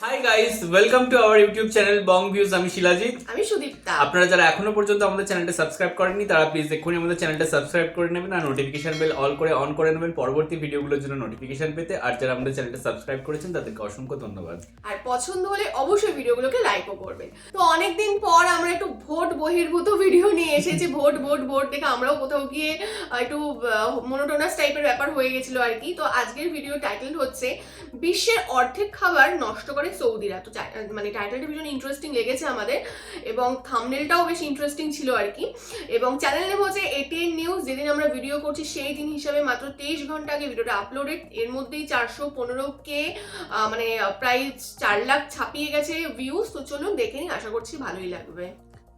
Hi guys, welcome to our YouTube channel Bong views. আমি শিলাজিৎ, আমি সুদীপ্তা। আপনারা যারা এখনো পর্যন্ত আমাদের চ্যানেলটা সাবস্ক্রাইব করেননি তারা প্লিজ এক্ষুনি আমাদের চ্যানেলটা সাবস্ক্রাইব করে নেবেন আর নোটিফিকেশন বেল অল করে অন করে নেবেন পরবর্তী ভিডিওগুলোর জন্য নোটিফিকেশন পেতে। আর যারা আমাদের চ্যানেলটা সাবস্ক্রাইব করেছেন তাদেরকে অসংখ্য ধন্যবাদ। আর পছন্দ হলে অবশ্যই ভিডিওগুলোকে লাইকও করবেন। তো অনেকদিন পর আমরা একটু ভোট বহির্ভূত ভিডিও নিয়ে এসেছি। ভোট ভোট ভোট দেখে আমরাও কোথাও গিয়ে একটু মনোটোনাস টাইপের ব্যাপার হয়ে গেছিল আর কি। তো আজকের ভিডিও টাইটেল হচ্ছে বিশ্বের অর্ধেক খাবার নষ্ট করে সৌদিরা। তো মানে টাইটেলটা ভীষণ ইন্টারেস্টিং লেগেছে আমাদের এবং থাম্বনেলটাও বেশ ইন্টারেস্টিং ছিল আর কি। এবং চ্যানেল নেম হচ্ছে এটিএন নিউজ। যেদিন আমরা ভিডিও করছি সেই দিন হিসাবে মাত্র 23 ঘন্টা আগে ভিডিওটা আপলোডেড। এর মধ্যেই 415K মানে প্রায় 4 লাখ ছাপিয়ে গেছে ভিউজ। তো চলুন দেখে নিই, আশা করছি ভালোই লাগবে।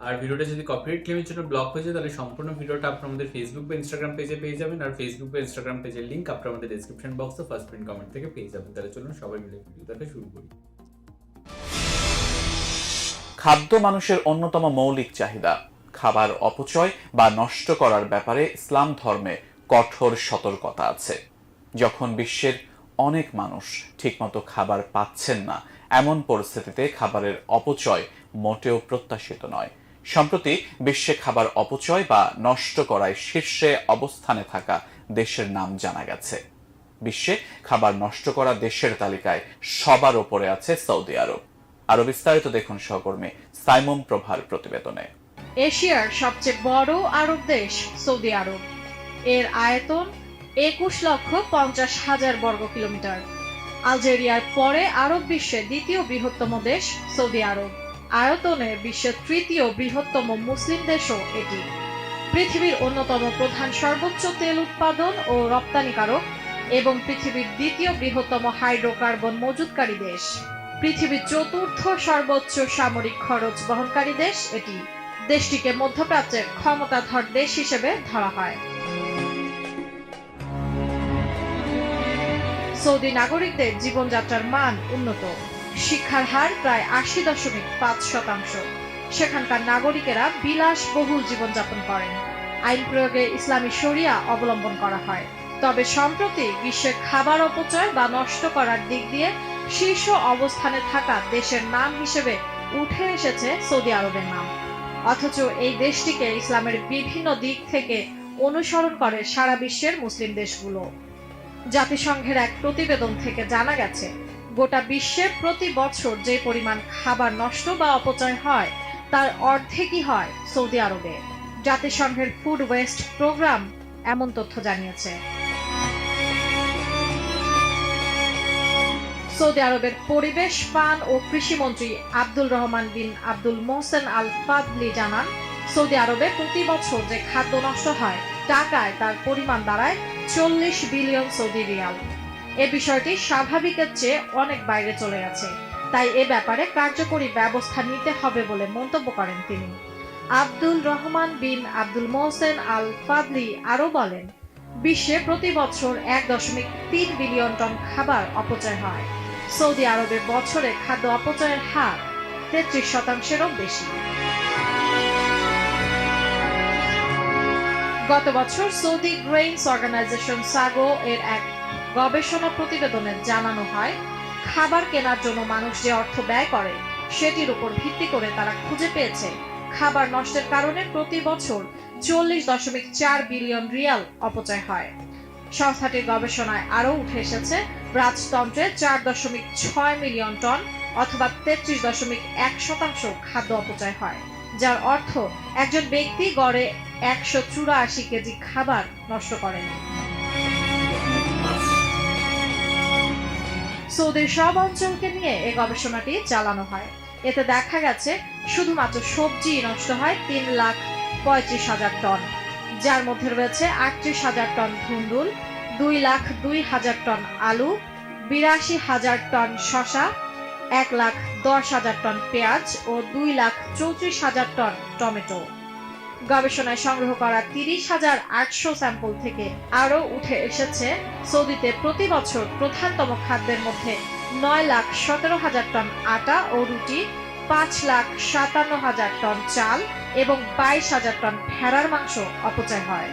আর ভিডিওটা যদি কপিরাইট ক্লেমের জন্য ব্লক হয়ে যায় তাহলে সম্পূর্ণ ভিডিওটা আপনারা আমাদের ফেসবুক বা ইনস্টাগ্রাম পেজে পেয়ে যাবেন। আর ফেসবুক বা ইনস্টাগ্রাম পেজের লিংক আপনারা আমাদের ডেসক্রিপশন বক্সে ফার্স্ট প্রিন্ট কমেন্ট থেকে পেয়ে যাবেন। তাহলে চলুন সবাই মিলে ভিডিও দেখা শুরু করি। খাদ্য মানুষের অন্যতম মৌলিক চাহিদা। খাবার অপচয় বা নষ্ট করার ব্যাপারে ইসলাম ধর্মে কঠোর সতর্কতা আছে। যখন বিশ্বের অনেক মানুষ ঠিকমতো খাবার পাচ্ছেন না, এমন পরিস্থিতিতে খাবারের অপচয় মোটেও প্রত্যাশিত নয়। সম্প্রতি বিশ্বে খাবার অপচয় বা নষ্ট করায় শীর্ষে অবস্থানে থাকা দেশের নাম জানা গেছে। বিশ্বে খাবার নষ্ট করা দেশের তালিকায় সবার ওপরে আছে সৌদি আরব। আরো বিস্তারিত দেখুন সহকর্মী সাইমন প্রভার প্রতিবেদনে। এশিয়ার সবচেয়ে বড় আরব দেশ সৌদি আরব। এর আয়তন 21,50,000 বর্গ কিলোমিটার। আলজেরিয়ার পরে আরব বিশ্বের দ্বিতীয় বৃহত্তম দেশ সৌদি আরব। আয়তনে বিশ্বের তৃতীয় বৃহত্তম মুসলিম দেশও এটি। পৃথিবীর অন্যতম প্রধান সর্বোচ্চ তেল উৎপাদন ও রপ্তানিকারক এবং পৃথিবীর দ্বিতীয় বৃহত্তম হাইড্রোকার্বন মজুতকারী দেশ। পৃথিবীর চতুর্থ সর্বোচ্চ সামরিক খরচ বহনকারী দেশ এটি। দেশটিকে মধ্যপ্রাচ্যের ক্ষমতাধর দেশ হিসেবে ধরা হয়। সৌদি নাগরিকদের জীবনযাত্রার মান উন্নত। শিক্ষার হার প্রায় 80.5%। সেখানকার নাগরিকেরা বিলাসবহুল জীবনযাপন করেন। আইন প্রয়োগে ইসলামী শরিয়া অবলম্বন করা হয়। তবে সম্প্রতি বিশ্বের খাবার অপচয় বা নষ্ট করার দিক দিয়ে শীর্ষ অবস্থানে থাকা দেশের নাম হিসেবে উঠে এসেছে সৌদি আরবের নাম। অথচ এই দেশটিকে ইসলামের বিভিন্ন দিক থেকে অনুসরণ করে সারা বিশ্বের মুসলিম দেশগুলো। জাতিসংঘের এক প্রতিবেদন থেকে জানা গেছে, গোটা বিশ্বে প্রতি বছর যে পরিমাণ খাবার নষ্ট বা অপচয় হয় তার অর্ধেকই হয় সৌদি আরবে। জাতিসংঘের ফুড ওয়েস্ট প্রোগ্রাম এমন তথ্য জানিয়েছে। সৌদি আরবের পরিবেশ, পান ও কৃষি মন্ত্রী আব্দুল রহমান বিন আব্দুল মোহসেন আল ফাদলি জানান, সৌদি আরবে প্রতি বছর যে খাদ্য নষ্ট হয় টাকায় তার পরিমাণ দাঁড়ায় 40 বিলিয়ন সৌদি রিয়াল। এ বিষয়টি স্বাভাবিকের চেয়ে অনেক বাইরে চলে গেছে। তাই এ ব্যাপারে কার্যকরী ব্যবস্থা নিতে হবে বলে মন্তব্য করেন তিনি। আব্দুল রহমান বিন আব্দুল মোহসেন আল ফাদলি আরও বলেন, বিশ্বে প্রতি বছর 1.3 বিলিয়ন টন খাবার অপচয় হয়। সৌদি আরবে বছরে খাদ্য অপচয়ের হার 33%-এরও বেশি। গত বছর সৌদি গ্রেইনস অর্গানাইজেশন সাগো এর এক গবেষণা প্রতিবেদনে জানানো হয়, খাবার কেনার জন্য মানুষ যে অর্থ ব্যয় করে সেটির উপর ভিত্তি করে তারা খুঁজে পেয়েছে খাবার নষ্টের কারণে প্রতি বছর 40.4 বিলিয়ন রিয়াল অপচয় হয়। সংস্থাটির গবেষণায় আরও উঠে এসেছে, রাজতন্ত্রে 4.6 মিলিয়ন টন অথবা 33.1% খাদ্য অপচয় হয়, যার অর্থ একজন ব্যক্তি গড়ে 184 কেজি খাবার নষ্ট করেন। সৌদির সব অঞ্চলকে নিয়ে এই গবেষণাটি চালানো হয়। এতে দেখা গেছে শুধুমাত্র সবজি নষ্ট হয় 3,35,000 টন, যার মধ্যে রয়েছে 38,000 টন ধুন্দুল, 2,02,000 টন আলু, 82,000 টন শসা, 1,10,000 টন পেঁয়াজ ও 2,34,000 টন টমেটো। গবেষণায় সংগ্রহ করা 30,800 স্যাম্পল থেকে আরও উঠে এসেছে, সৌদিতে প্রতি বছর প্রধানতম খাদ্যের মধ্যে 9,17,000 টন আটা ও রুটি, 5,57,000 টন চাল এবং 22,000 টন ভেড়ার মাংস অপচয় হয়।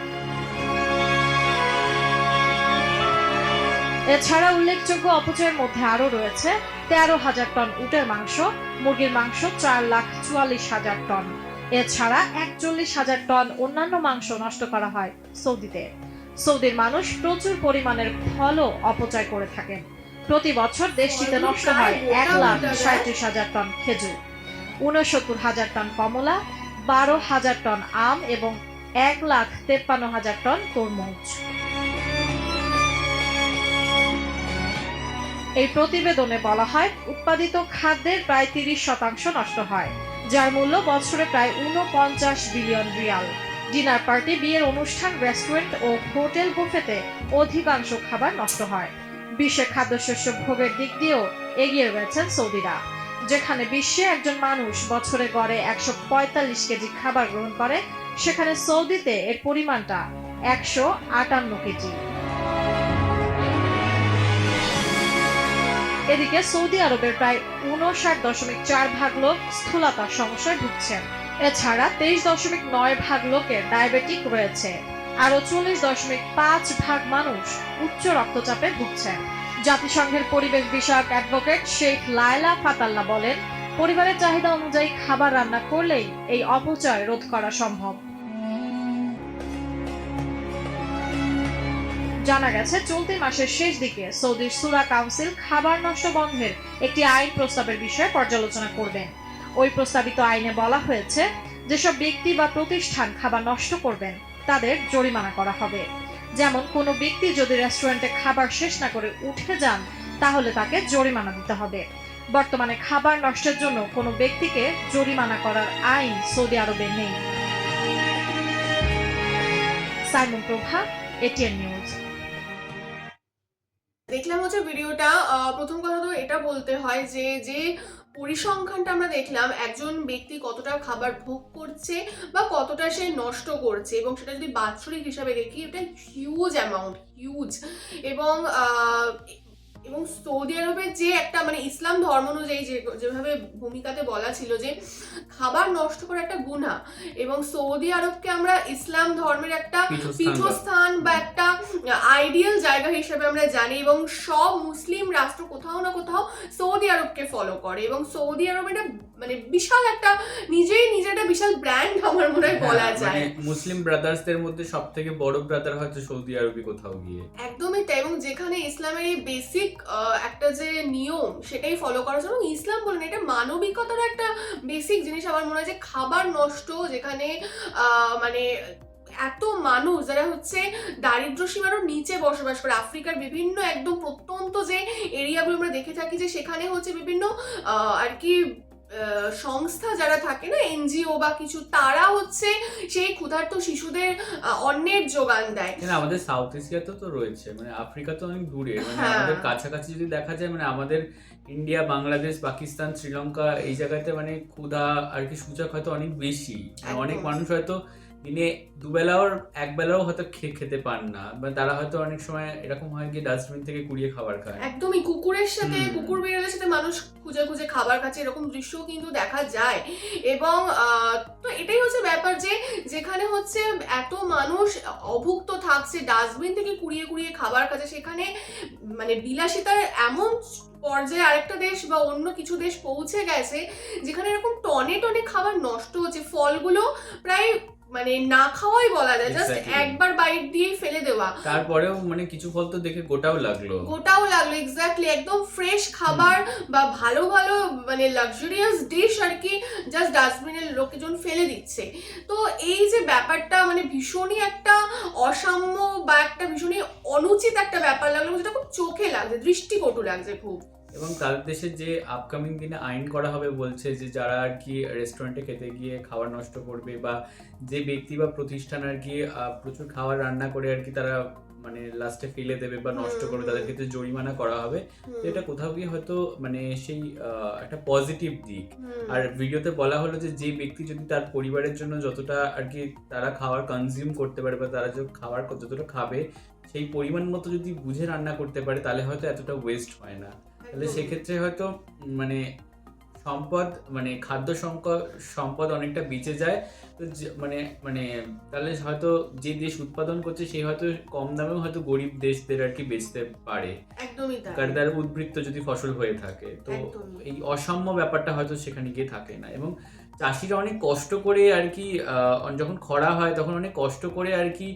এছাড়া উল্লেখযোগ্য অপচয়ের মধ্যে আরও রয়েছে 13,000 টন উটের মাংস, মুরগির মাংস 4,44,000 টন। এছাড়া 41,000 টন অন্যান্য মাংস নষ্ট করা হয় সৌদিতে। সৌদির মানুষ প্রচুর পরিমাণের ফলও অপচয় করে থাকেন। প্রতি বছর দেশটিতে নষ্ট হয় 1,37,000 টন খেজুর, 69,000 টন কমলা, 12,000 টন আম এবং 1,53,000 টন তরমুজ। এই প্রতিবেদনে বলা হয় উৎপাদিত খাদ্যের প্রায় 30% নষ্ট হয়, যার মূল্য বছরে প্রায় 49 বিলিয়ন রিয়াল। ডিনার পার্টি, বিয়ের অনুষ্ঠান, রেস্টুরেন্ট ও হোটেল বুফেতে অধিকাংশ খাবার নষ্ট হয়। বিশ্বে খাদ্যশস্য ভোগের দিক দিয়েও এগিয়ে রয়েছেন সৌদিরা, যেখানে বিশ্বে একজন মানুষ বছরে গড়ে 145 কেজি খাবার গ্রহণ করে, সেখানে সৌদিতে এর পরিমাণটা 158 কেজি। এদিকে সৌদি আরবের প্রায় 59.4 ভাগ লোক স্থূলতার সমস্যায় ভুগছেন। এছাড়া 23.9 ভাগ লোকের ডায়াবেটিক রয়েছে। আরো 40.5 ভাগ মানুষ উচ্চ রক্তচাপে ভুগছেন। জাতিসংঘের পরিবেশ বিষয়ক অ্যাডভোকেট শেখ লায়লা ফাতাল্লা বলেন, পরিবারের চাহিদা অনুযায়ী খাবার রান্না করলেই এই অপচয় রোধ করা সম্ভব। জানা গেছে চলতি মাসের শেষ দিকে সৌদির সুরা কাউন্সিল খাবার নষ্ট বন্ধের একটি আইন প্রস্তাবের বিষয়ে পর্যালোচনা করবেন। ওই প্রস্তাবিত আইনে বলা হয়েছে, যেসব ব্যক্তি বা প্রতিষ্ঠান খাবার নষ্ট করবেন তাদের জরিমানা করা হবে। যেমন কোনো ব্যক্তি যদি রেস্টুরেন্টে খাবার শেষ না করে উঠে যান, তাহলে তাকে জরিমানা দিতে হবে। বর্তমানে খাবার নষ্টের জন্য কোনো ব্যক্তিকে জরিমানা করার আইন সৌদি আরবে নেই। সাইমন প্রভা, এটিএন নিউজ। দেখলাম হচ্ছে ভিডিওটা, প্রথম কথা তো এটা বলতে হয় যে পরিসংখ্যানটা আমরা দেখলাম একজন ব্যক্তি কতটা খাবার ভোগ করছে বা কতটা সে নষ্ট করছে, এবং সেটা যদি বাৎসরিক হিসাবে দেখি এটা হিউজ অ্যামাউন্ট, হিউজ। এবং সৌদি আরবের যে একটা মানে ইসলাম ধর্ম অনুযায়ী যেভাবে ভূমিকাতে বলা ছিল যে খাবার নষ্ট করা একটা গুনাহ, এবং সৌদি আরবকে আমরা ইসলাম ধর্মের একটা পীঠস্থান বা একটা আইডিয়াল জায়গা হিসেবে আমরা জানি, এবং সব মুসলিম রাষ্ট্র কোথাও না কোথাও সৌদি আরবকে ফলো করে, এবং সৌদি আরব এটা মানে বিশাল একটা নিজের একটা বিশাল ব্র্যান্ড আমার মনে হয় বলা যায়। মুসলিম ব্রাদার্সদের মধ্যে সবথেকে বড় ব্রাদার হয়তো সৌদি আরবই কোথাও গিয়ে। একদমই তাই, এবং যেখানে ইসলামের এই বেসিক একটা যে নিয়ম সেটাই ফলো করার জন্য, ইসলাম বলেন এটা মানবিকতার একটা বেসিক জিনিস। আমার মনে হয় যে খাবার নষ্ট, যেখানে মানে এত মানুষ যারা হচ্ছে দারিদ্র সীমারও নিচে বসবাস করে, আফ্রিকার বিভিন্ন একদম প্রত্যন্ত যে এরিয়াগুলো আমরা দেখে থাকি, যে সেখানে হচ্ছে বিভিন্ন আর কি সংস্থা যারা থাকে না, এনজিও বা কিছু, তারা হচ্ছে সেই ক্ষুধার্ত শিশুদের অন্নের যোগান দেয়। আমাদের সাউথ এশিয়াতে তো রয়েছে, মানে আফ্রিকা তো অনেক দূরে, মানে আমাদের কাছাকাছি যদি দেখা যায়, মানে আমাদের ইন্ডিয়া, বাংলাদেশ, পাকিস্তান, শ্রীলঙ্কা এই জায়গাতে মানে ক্ষুধা আর কি সূচক হয়তো অনেক বেশি। অনেক মানুষ হয়তো দিনে দুবেলাও একবেলাও হয়তো খেতে পান না, বা তারা হয়তো অনেক সময় এরকম হয় কি ডাস্টবিন থেকে কুড়িয়ে খাবার খায়। একদমই কুকুরের সাথে, কুকুর বিড়ালের সাথে মানুষ খুঁজে খুঁজে খাবার খাচ্ছে, এরকম দৃশ্য কিন্তু দেখা যায়। এবং তো এটাই হচ্ছে ব্যাপার, যে যেখানে হচ্ছে এত মানুষ অভুক্ত থাকছে, ডাস্টবিন থেকে কুড়িয়ে কুড়িয়ে খাবার খাচ্ছে, সেখানে মানে বিলাসিতার এমন পর্যায়ে আরেকটা দেশ বা অন্য কিছু দেশ পৌঁছে গেছে, যেখানে এরকম টনে টনে খাবার নষ্ট হচ্ছে। ফলগুলো প্রায় মানে না খাওয়াই বলা যায়, জাস্ট একবার বাইট দিয়ে ফেলে দেওয়া, তারপরেও মানে কিছু ফল তো দেখে গোটাও লাগলো। এক্স্যাক্টলি, একদম ফ্রেশ খাবার বা ভালো ভালো মানে লাক্সারিয়াস ডিশ আর কি জাস্ট ডাস্টবিনের লোকজন ফেলে দিচ্ছে। তো এই যে ব্যাপারটা মানে ভীষণই একটা অসাম্য বা একটা ভীষণই অনুচিত একটা ব্যাপার লাগলো, যেটা খুব চোখে লাগছে, দৃষ্টিকটু লাগছে খুব। এবং তাদের দেশে যে আপকামিং দিনে আইন করা হবে বলছে, যে যারা আর কি রেস্টুরেন্টে খেতে গিয়ে খাবার নষ্ট করবে, বা যে ব্যক্তি বা প্রতিষ্ঠান আর কি প্রচুর খাবার রান্না করে আর কি তারা মানে লাস্টে ফেলে দেবে বা নষ্ট করবে, তাদের ক্ষেত্রে জরিমানা করা হবে। তো এটা কোথাও গিয়ে হয়তো মানে সেই একটা পজিটিভ দিক। আর ভিডিওতে বলা হলো যে ব্যক্তি যদি তার পরিবারের জন্য যতটা আর কি তারা খাবার কনজিউম করতে পারে, বা তারা যে খাবার যতটা খাবে সেই পরিমাণ মতো যদি বুঝে রান্না করতে পারে, তাহলে হয়তো এতটা ওয়েস্ট হয় না। তাহলে সেক্ষেত্রে হয়তো মানে সম্পদ মানে খাদ্য সম্পদ অনেকটা বেঁচে যায়, তো মানে মানে তাহলে হয়তো যে দেশ উৎপাদন করছে সেই হয়তো কম দামেও হয়তো গরিব দেশদের আর কি বেচতে পারে, একদমই তাই। কারণ তার উদ্বৃত্ত যদি ফসল হয়ে থাকে। তো একদমই। এই অসাম্য ব্যাপারটা হয়তো সেখানে গিয়ে থাকে না, এবং চাষিরা অনেক কষ্ট করে আর কি যখন খরা হয় তখন অনেক কষ্ট করে আর কি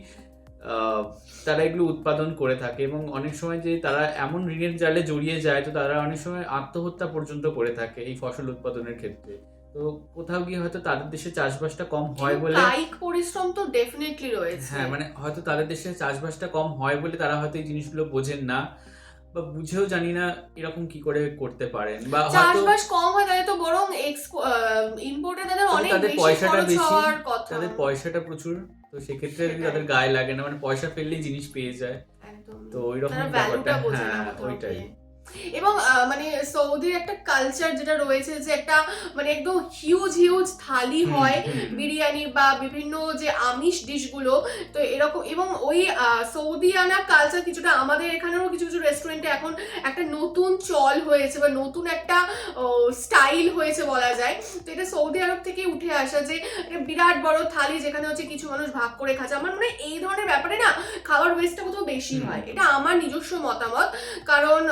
তারা এগুলো উৎপাদন করে থাকে, এবং অনেক সময় যে তারা এমন ঋণের জালে জড়িয়ে যায় তো তারা অনেক সময় আত্মহত্যা পর্যন্ত করে থাকে এই ফসল উৎপাদনের ক্ষেত্রে। তো কোথাও গিয়ে হয়তো তাদের দেশে চাষবাসটা কম হয় বলে, কায়িক পরিশ্রম তো ডেফিনেটলি রয়েছে। হ্যাঁ মানে হয়তো তাদের দেশে চাষবাসটা কম হয় বলে তারা হয়তো এই জিনিসগুলো বোঝেন না, বা বুঝেও জানি না এরকম কি করে করতে পারেন, বা হয়তো চাষবাস কম হয় তাহলে তো বরং ইম্পোর্টে তাদের অনেক তাদের বেশি পয়সাটা খরচ বেশি, হওয়ার কথা। তাদের পয়সাটা প্রচুর, তো সেক্ষেত্রে আর কি সেটাই। তাদের গায়ে লাগে না, মানে পয়সা ফেললেই জিনিস পেয়ে যায়। একদম। তো ওইরকম তারা ব্যাপারটা, ভ্যালুটা বোঝে না হ্যাঁ কোথাও ওইটাই। গিয়ে। এবং মানে সৌদির একটা কালচার যেটা রয়েছে যে একটা মানে একদম হিউজ হিউজ থালি হয় বিরিয়ানি বা বিভিন্ন যে আমিষ ডিশগুলো, তো এরকম। এবং ওই সৌদিয়ানা কালচার কিছুটা আমাদের এখানেও কিছু কিছু রেস্টুরেন্টে এখন একটা নতুন চল হয়েছে বা নতুন একটা স্টাইল হয়েছে বলা যায়। তো এটা সৌদি আরব থেকে উঠে আসা, যে একটা বিরাট বড় থালি যেখানে হচ্ছে কিছু মানুষ ভাগ করে খাচ্ছে। আমার মনে হয় এই ধরনের ব্যাপারে না খাবার ওয়েস্টটা কোথাও বেশি হয়, এটা আমার নিজস্ব মতামত। কারণ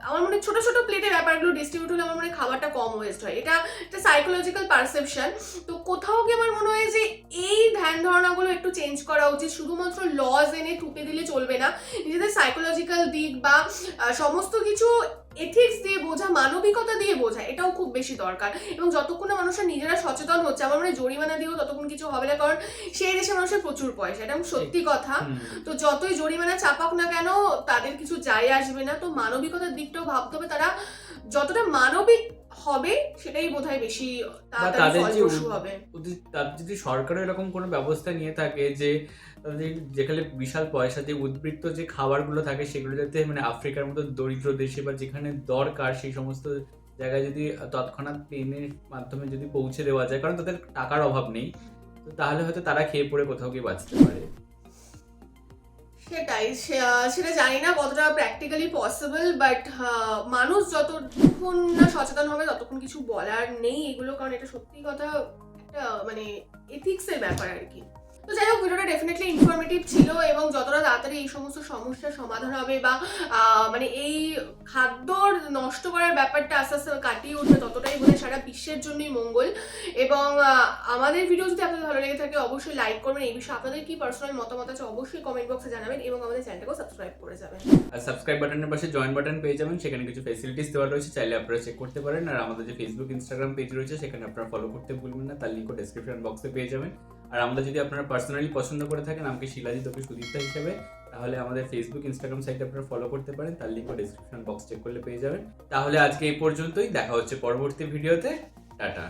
আমার মনে হয় ছোট ছোট প্লেটে ব্যাপারগুলো ডিস্ট্রিবিউট হলে আমার মনে হয় খাবারটা কম ওয়েস্ট হয়, এটা একটা সাইকোলজিক্যাল পারসেপশন। তো কোথাও গিয়ে আমার মনে হয় যে এই ধ্যান ধারণাগুলো একটু চেঞ্জ করা উচিত। শুধুমাত্র লজ এনে টুপে দিলে চলবে না, নিজেদের সাইকোলজিক্যাল দিক বা সমস্ত কিছু এথিক্স দিয়ে বোঝা, মানবিকতা দিয়ে বোঝা, এটাও খুব বেশি দরকার। এবং যতক্ষণ না মানুষরা নিজেরা সচেতন হচ্ছে, আমার মনে হয় জরিমানা দিয়েও ততক্ষণ কিছু হবে না, কারণ সেই দেশে মানুষের প্রচুর পয়সা, এটা সত্যি কথা। তো যতই জরিমানা চাপাক না কেন তাদের কিছু যায় আসবে না। তো মানবিকতার দিকটাও ভাবতে হবে, তারা যতটা মানবিক হবে সেটাই বোধহয় বেশি তাড়াতাড়ি তাদের যে ফলপ্রসূ হবে। তাদের যদি সরকারও এরকম কোনো ব্যবস্থা নিয়ে থাকে যে তাদের যেখানে বিশাল পয়সা দিয়ে উদ্বৃত্ত যে খাবারগুলো থাকে সেগুলো যাতে মানে আফ্রিকার মতো দরিদ্র দেশে বা যেখানে দরকার সেই সমস্ত জায়গায় যদি তৎক্ষণাৎ প্লেনের মাধ্যমে যদি পৌঁছে দেওয়া যায়, কারণ তাদের টাকার অভাব নেই, তো তাহলে হয়তো তারা খেয়ে পড়ে কোথাও গিয়ে বাঁচতে পারে। সেটাই, সেটা জানি না কতটা প্র্যাকটিক্যালি পসিবল, বাট মানুষ যতক্ষণ না সচেতন হবে ততক্ষণ কিছু বলার নেই এগুলো, কারণ এটা সত্যি কথা একটা মানে এথিক্সের ব্যাপার আর কি। তো যাই হোক, ভিডিওটা ডেফিনেটলি ইনফরমেটিভ ছিল, এবং যতটা তাড়াতাড়ি এই সমস্ত সমস্যার সমাধান হবে বা মানে এই খাদ্যর নষ্ট করার ব্যাপারটা আস্তে আস্তে কাটিয়ে উঠবে ততটাই বোধহয় সারা বিশ্বের জন্যই মঙ্গল। এবং আমাদের ভিডিও যদি আপনাদের ভালো লেগে থাকে অবশ্যই লাইক করবেন। এই বিষয়ে আপনাদের কি পার্সোনাল মতামত আছে অবশ্যই কমেন্ট বক্সে জানাবেন, এবং আমাদের চ্যানেলটাকেও সাবস্ক্রাইব করে যাবেন। আর সাবস্ক্রাইব বাটনের পাশে জয়েন বাটন পেয়ে যাবেন, সেখানে কিছু ফেসিলিটিস দেওয়া রয়েছে, চাইলে আপনারা চেক করতে পারেন। আর আমাদের যে ফেসবুক ইনস্টাগ্রাম পেজ রয়েছে সেখানে আপনারা ফলো করতে ভুলবেন না, তার লিঙ্কও ডেসক্রিপশন বক্সে পেয়ে যাবেন। আর আমরা যদি আপনারা পার্সোনালি পছন্দ করে থাকেন আমাকে শিলাজিৎ ওকে সুদীপ্তা হিসেবে, তাহলে আমাদের ফেসবুক ইনস্টাগ্রাম সাইটে আপনারা ফলো করতে পারেন, তার লিঙ্কও ডেসক্রিপশন বক্স চেক করলে পেয়ে যাবেন। তাহলে আজকে এই পর্যন্তই, দেখা হচ্ছে পরবর্তী ভিডিওতে। টাটা।